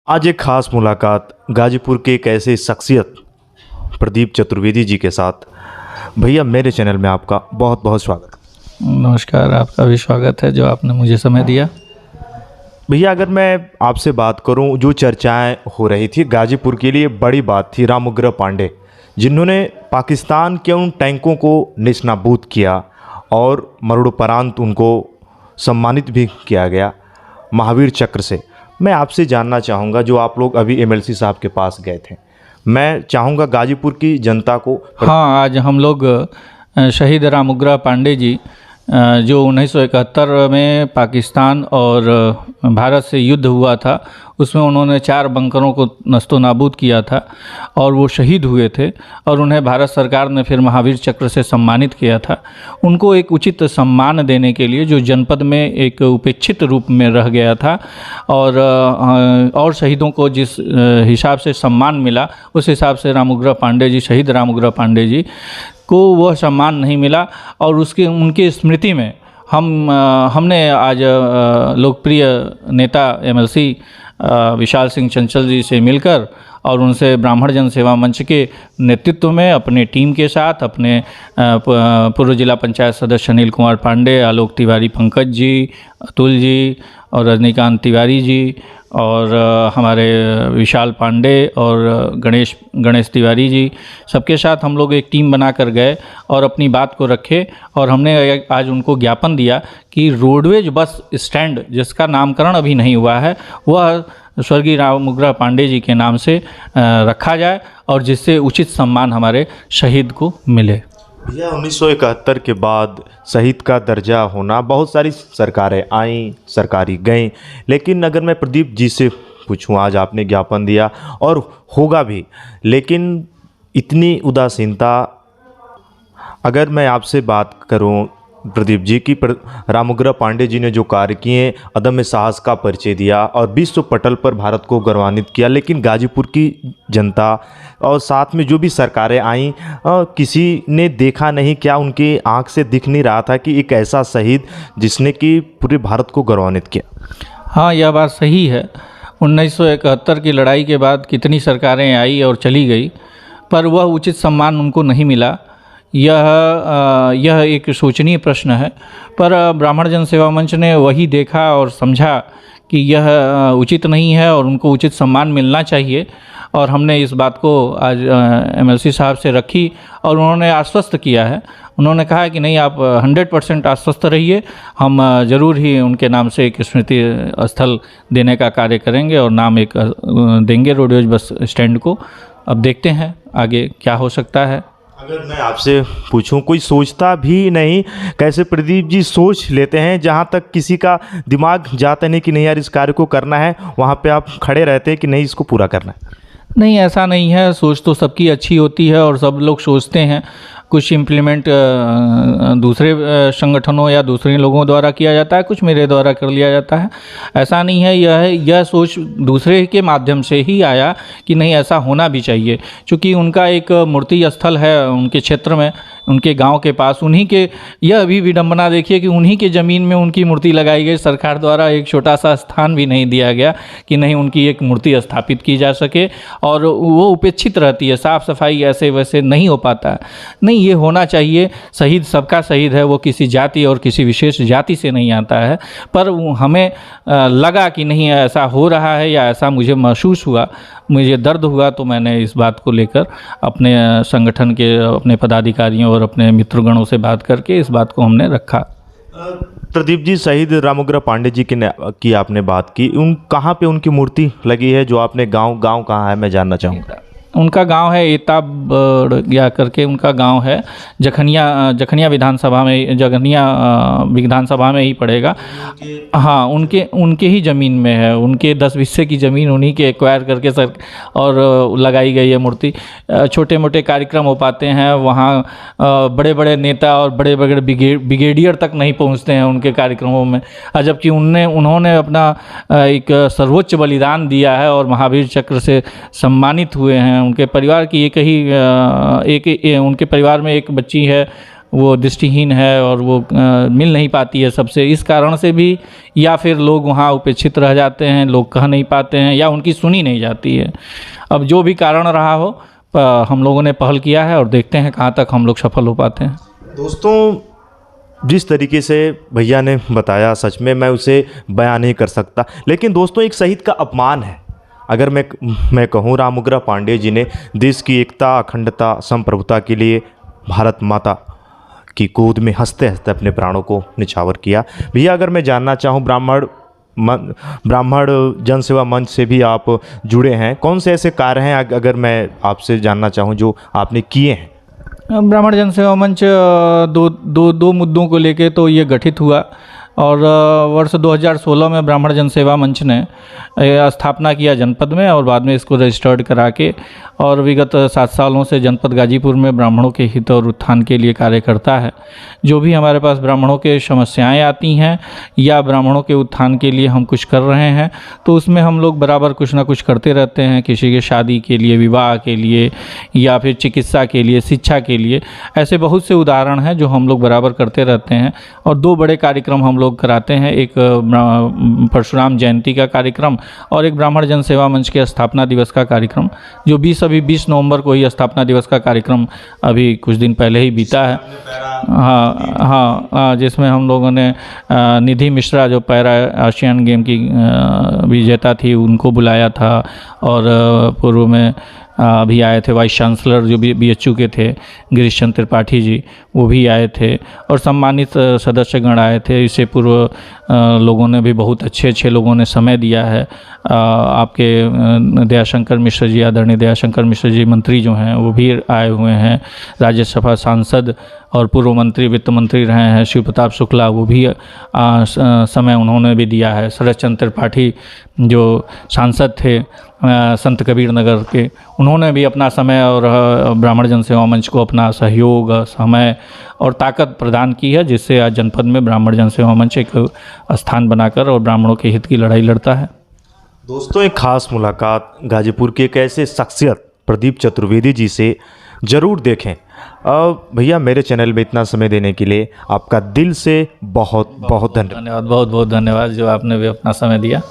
आज एक खास मुलाकात गाजीपुर के एक ऐसे शख्सियत प्रदीप चतुर्वेदी जी के साथ। भैया, मेरे चैनल में आपका बहुत बहुत स्वागत। नमस्कार, आपका भी स्वागत है जो आपने मुझे समय दिया। भैया, अगर मैं आपसे बात करूं, जो चर्चाएं हो रही थी गाजीपुर के लिए बड़ी बात थी रामउग्र पांडे, जिन्होंने पाकिस्तान के उन टैंकों को नेस्तनाबूद किया और मरणोपरांत उनको सम्मानित भी किया गया महावीर चक्र से। मैं आपसे जानना चाहूँगा, जो आप लोग अभी एमएलसी साहब के पास गए थे, मैं चाहूँगा गाजीपुर की जनता को। हाँ, आज हम लोग शहीद रामउग्र पांडे जी जो 1971 में पाकिस्तान और भारत से युद्ध हुआ था, उसमें उन्होंने 4 बंकरों को नस्तो नाबूद किया था और वो शहीद हुए थे और उन्हें भारत सरकार ने फिर महावीर चक्र से सम्मानित किया था। उनको एक उचित सम्मान देने के लिए, जो जनपद में एक उपेक्षित रूप में रह गया था और शहीदों को जिस हिसाब से सम्मान मिला, उस हिसाब से रामउग्र पांडे जी, शहीद रामउग्र पांडे जी को वह सम्मान नहीं मिला। और उनकी स्मृति में हमने आज लोकप्रिय नेता एमएलसी विशाल सिंह चंचल जी से मिलकर और उनसे ब्राह्मण जन सेवा मंच के नेतृत्व में अपने टीम के साथ, अपने पूर्व जिला पंचायत सदस्य अनिल कुमार पांडे, आलोक तिवारी, पंकज जी, अतुल जी और रजनीकांत तिवारी जी और हमारे विशाल पांडे और गणेश तिवारी जी, सबके साथ हम लोग एक टीम बनाकर गए और अपनी बात को रखे। और हमने आज उनको ज्ञापन दिया कि रोडवेज बस स्टैंड, जिसका नामकरण अभी नहीं हुआ है, वह स्वर्गीय रामउग्र पांडे जी के नाम से रखा जाए और जिससे उचित सम्मान हमारे शहीद को मिले। भैया, 1971 के बाद शहीद का दर्जा होना, बहुत सारी सरकारें आईं, सरकारी गईं, लेकिन अगर मैं प्रदीप जी से पूछूं, आज आपने ज्ञापन दिया और होगा भी, लेकिन इतनी उदासीनता, अगर मैं आपसे बात करूं प्रदीप जी की, रामउग्र पांडे जी ने जो कार्य किए, अदम्य साहस का परिचय दिया और विश्व पटल पर भारत को गौरवान्वित किया, लेकिन गाजीपुर की जनता और साथ में जो भी सरकारें आईं, किसी ने देखा नहीं, क्या उनकी आंख से दिख नहीं रहा था कि एक ऐसा शहीद जिसने कि पूरे भारत को गौरवान्वित किया। हाँ, यह बात सही है। 1971 की लड़ाई के बाद कितनी सरकारें आई और चली गई, पर वह उचित सम्मान उनको नहीं मिला। यह एक शोचनीय प्रश्न है, पर ब्राह्मण जन सेवा मंच ने वही देखा और समझा कि यह उचित नहीं है और उनको उचित सम्मान मिलना चाहिए। और हमने इस बात को आज एमएलसी साहब से रखी और उन्होंने आश्वस्त किया है। उन्होंने कहा कि नहीं, आप 100% आश्वस्त रहिए, हम ज़रूर ही उनके नाम से एक स्मृति स्थल देने का कार्य करेंगे और नाम एक देंगे रोडवेज बस स्टैंड को। अब देखते हैं आगे क्या हो सकता है। अगर मैं आपसे पूछूं, कोई सोचता भी नहीं, कैसे प्रदीप जी सोच लेते हैं, जहां तक किसी का दिमाग जाता नहीं कि नहीं यार इस कार्य को करना है, वहां पे आप खड़े रहते हैं कि नहीं इसको पूरा करना है? नहीं, ऐसा नहीं है। सोच तो सबकी अच्छी होती है और सब लोग सोचते हैं। कुछ इम्प्लीमेंट दूसरे संगठनों या दूसरे लोगों द्वारा किया जाता है, कुछ मेरे द्वारा कर लिया जाता है। ऐसा नहीं है। यह सोच दूसरे के माध्यम से ही आया कि नहीं, ऐसा होना भी चाहिए। क्योंकि उनका एक मूर्ति स्थल है उनके क्षेत्र में, उनके गांव के पास, उन्हीं के, यह अभी विडंबना देखिए कि उन्हीं के ज़मीन में उनकी मूर्ति लगाई गई। सरकार द्वारा एक छोटा सा स्थान भी नहीं दिया गया कि नहीं उनकी एक मूर्ति स्थापित की जा सके, और वो उपेक्षित रहती है। साफ़ सफाई ऐसे वैसे नहीं हो पाता है। नहीं, ये होना चाहिए। शहीद सबका शहीद है, वो किसी जाति और किसी विशेष जाति से नहीं आता है। पर हमें लगा कि नहीं ऐसा हो रहा है या ऐसा मुझे महसूस हुआ, मुझे दर्द हुआ, तो मैंने इस बात को लेकर अपने संगठन के, अपने पदाधिकारियों और अपने मित्रगणों से बात करके इस बात को हमने रखा। प्रदीप जी, शहीद रामउग्र पांडे जी की आपने बात की, कहाँ पे उनकी मूर्ति लगी है? जो आपने गांव कहाँ है, मैं जानना चाहूँगा। उनका गांव है एताबड़िया करके, उनका गांव है जखनिया विधानसभा में, जखनिया विधानसभा में ही पड़ेगा। हाँ, उनके ही ज़मीन में है। उनके 10 हिस्से की ज़मीन उन्हीं के एक्वायर करके सर और लगाई गई है मूर्ति। छोटे मोटे कार्यक्रम हो पाते हैं वहाँ, बड़े बड़े नेता और बड़े बड़े ब्रिगेडियर तक नहीं पहुँचते हैं उनके कार्यक्रमों में, जबकि उन्होंने अपना एक सर्वोच्च बलिदान दिया है और महावीर चक्र से सम्मानित हुए हैं। उनके परिवार की उनके परिवार में एक बच्ची है वो दृष्टिहीन है और वो मिल नहीं पाती है सबसे, इस कारण से भी, या फिर लोग वहाँ उपेक्षित रह जाते हैं, लोग कह नहीं पाते हैं या उनकी सुनी नहीं जाती है। अब जो भी कारण रहा हो, हम लोगों ने पहल किया है और देखते हैं कहाँ तक हम लोग सफल हो पाते हैं। दोस्तों, जिस तरीके से भैया ने बताया, सच में मैं उसे बयान नहीं कर सकता। लेकिन दोस्तों, एक शहीद का अपमान है अगर मैं कहूँ, राम उग्रा पांडे जी ने देश की एकता, अखंडता, संप्रभुता के लिए भारत माता की गोद में हंसते हंसते अपने प्राणों को निछावर किया। भैया, अगर मैं जानना चाहूँ, ब्राह्मण जन सेवा मंच से भी आप जुड़े हैं, कौन से ऐसे कार्य हैं अगर मैं आपसे जानना चाहूँ जो आपने किए हैं? ब्राह्मण जन सेवा मंच दो मुद्दों को लेके तो ये गठित हुआ, और वर्ष 2016 में ब्राह्मण जन सेवा मंच ने स्थापना किया जनपद में, और बाद में इसको रजिस्टर्ड करा के, और विगत 7 सालों से जनपद गाजीपुर में ब्राह्मणों के हित और उत्थान के लिए कार्य करता है। जो भी हमारे पास ब्राह्मणों के समस्याएं आती हैं या ब्राह्मणों के उत्थान के लिए हम कुछ कर रहे हैं, तो उसमें हम लोग बराबर कुछ ना कुछ करते रहते हैं। किसी के शादी के लिए, विवाह के लिए, या फिर चिकित्सा के लिए, शिक्षा के लिए, ऐसे बहुत से उदाहरण हैं जो हम लोग बराबर करते रहते हैं। और 2 बड़े कार्यक्रम हम लोग कराते हैं, एक परशुराम जयंती का कार्यक्रम और एक ब्राह्मण जन सेवा मंच के स्थापना दिवस का कार्यक्रम, जो 20 नवंबर को ही स्थापना दिवस का कार्यक्रम अभी कुछ दिन पहले ही बीता है। हाँ, जिसमें हम लोगों ने निधि मिश्रा, जो पैरा एशियन गेम की विजेता थी, उनको बुलाया था, और पूर्व में अभी आए थे वाइस चांसलर जो BHU के थे, गिरीश चंद्र त्रिपाठी जी, वो भी आए थे, और सम्मानित सदस्यगण आए थे। इससे पूर्व लोगों ने भी, बहुत अच्छे लोगों ने समय दिया है। आपके दयाशंकर मिश्र जी, आदरणीय दयाशंकर मिश्र जी मंत्री जो हैं, वो भी आए हुए हैं। राज्यसभा सांसद और पूर्व मंत्री, वित्त मंत्री रहे हैं शिव प्रताप शुक्ला, वो भी समय उन्होंने भी दिया है। शरद चंद्र त्रिपाठी जो सांसद थे संत कबीर नगर के, उन्होंने भी अपना समय और ब्राह्मण जन सेवा मंच को अपना सहयोग, समय और ताकत प्रदान की है, जिससे आज जनपद में ब्राह्मण जन सेवा मंच एक स्थान बनाकर और ब्राह्मणों के हित की लड़ाई लड़ता है। दोस्तों, एक खास मुलाकात गाजीपुर के एक ऐसे शख्सियत प्रदीप चतुर्वेदी जी से ज़रूर देखें। भैया, मेरे चैनल में इतना समय देने के लिए आपका दिल से बहुत बहुत धन्यवाद। बहुत बहुत धन्यवाद जो आपने भी अपना समय दिया।